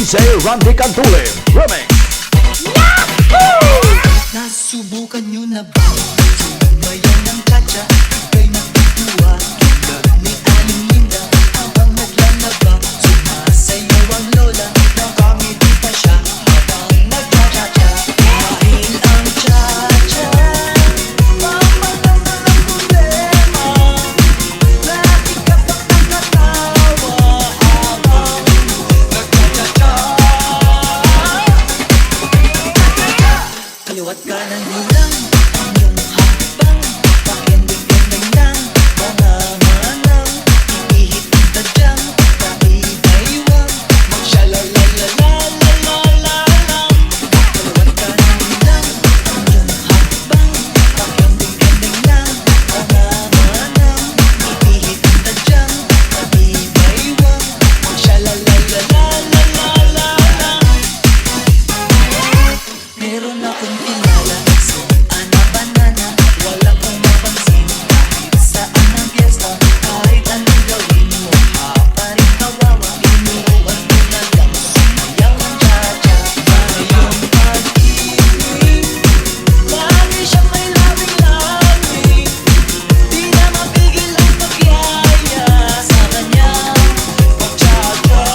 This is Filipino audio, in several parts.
DJ Randy Cantulin Remix. Nasubukan nyo na ba? Sumayan ng katsa, ika'y nagtituwa. Tulad ni Aling Linda, habang naglalaba. Sumasayaw ang lola, nakangiti pa siya habang nagcha-cha-cha. Dahil ang cha-cha, mamalang walang problema. Lagi ka pang nakatawa habang nagcha-cha-cha. Kaliwat kanan mo lang ang iyong hakbang. Pakending-kending lang mga manang ihihit ang tadyang pati-baywang magsya-la-la-la-la-la-la-la. Kaliwat kanan mo lang ang iyong hakbang. Pakending-kending lang mga manang ihihit ang tadyang pati-baywang magsya-la-la-la-la-la-la-la. Meron akong kilala, si Ana Banana. Wala kong mapansin kahit saan ang piyesta. Kahit anong gawin mo, pa rin kawawa. Inuruan ko na lang sumayaw ng cha-cha. Ngayong pag-ibig, lagi siyang may labing-labing. Di na mapigil ang pagyaya sa kanya mag-cha-cha.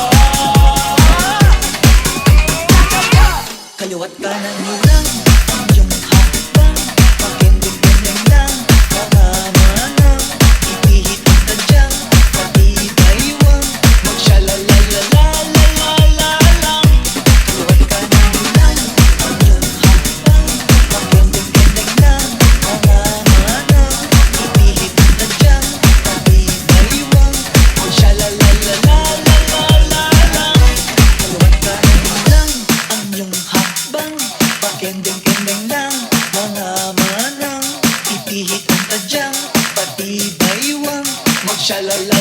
Kaliwat kanan mo lang ang iyong hakbang. Pakending-kending lang mga manang ihihit ang tadyang pati-baywang magsya-la-la-la-la-la-la-la. Kaliwat kanan mo lang ang iyong hakbang. Pakending-kending lang mga manang ihihit ang tadyang pati-baywang magsya-la-la-la-la-la-la-la. Kaliwat kanan mo lang ang iyong hakbang. Pakending-kending lang mga manang ihihit ang tadyang pati-baywang magsya-la-la-la-la-la-la.